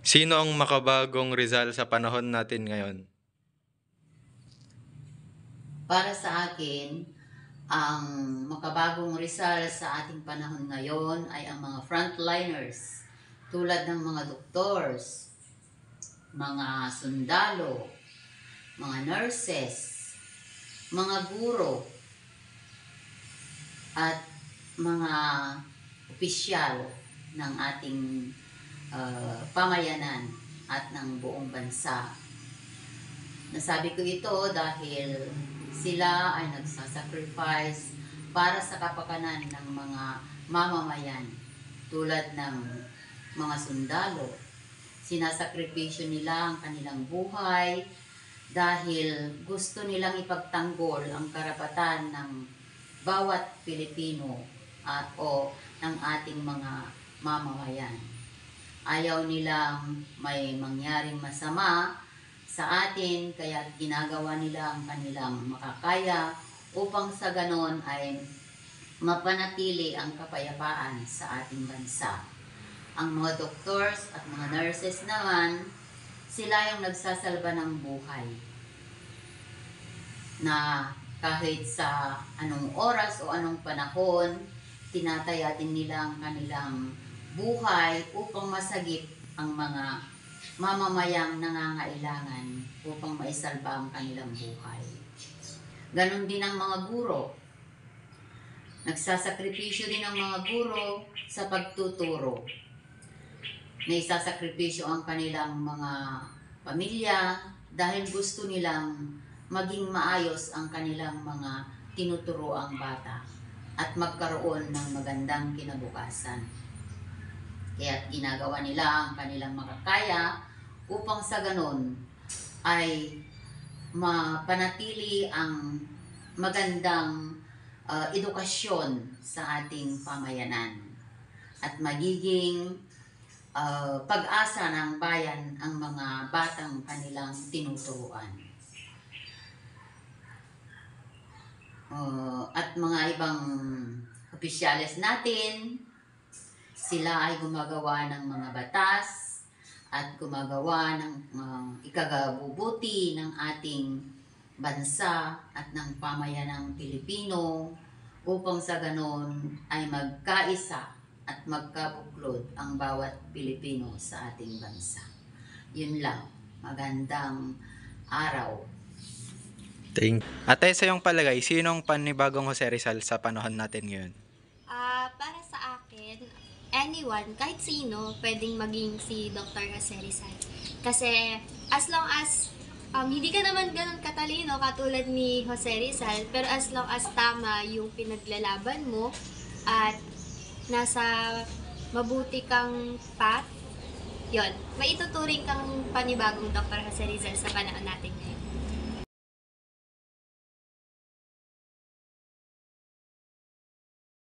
Sino ang makabagong Rizal sa panahon natin ngayon? Para sa akin, ang makabagong Rizal sa ating panahon ngayon ay ang mga frontliners tulad ng mga doktors, mga sundalo, mga nurses, mga guro, at mga opisyal ng ating pamayanan at ng buong bansa. Nasabi ko ito dahil sila ay nagsasacrifice para sa kapakanan ng mga mamamayan tulad ng mga sundalo. Sinasakripisyo nila ang kanilang buhay dahil gusto nilang ipagtanggol ang karapatan ng bawat Pilipino o ng ating mga mamamayan. Ayaw nilang may mangyaring masama sa atin, kaya ginagawa nila ang kanilang makakaya upang sa ganon ay mapanatili ang kapayapaan sa ating bansa. Ang mga doctors at mga nurses naman, sila yung nagsasalba ng buhay na kahit sa anong oras o anong panahon, tinatayatin nila ang kanilang buhay upang masagip ang mga mamamayang nangangailangan upang maisalba ang kanilang buhay. Ganon din ang mga guro. Nagsasakripisyo din ang mga guro sa pagtuturo. Naisasakripisyo ang kanilang mga pamilya dahil gusto nilang maging maayos ang kanilang mga tinuturoang bata at magkaroon ng magandang kinabukasan. Kaya ginagawa nila ang kanilang makakaya upang sa ganon ay mapanatili ang magandang edukasyon sa ating pamayanan at magiging pag-asa ng bayan ang mga batang kanilang tinuturuan. At mga ibang opisyales natin, sila ay gumagawa ng mga batas at gumagawa ng ikagabubuti ng ating bansa at ng pamayanang Pilipino upang sa ganon ay magkaisa at magkabuklod ang bawat Pilipino sa ating bansa. Yun lang. Magandang araw. Ate, sa iyong palagay, sinong panibagong Jose Rizal sa panahon natin ngayon? Para sa akin, anyone, kahit sino, pwedeng maging si Dr. Jose Rizal. Kasi as long as hindi ka naman ganun katalino katulad ni Jose Rizal, pero as long as tama yung pinaglalaban mo at nasa mabuti kang path, yon, maituturing kang panibagong Dr. Jose Rizal sa panahon natin ngayon.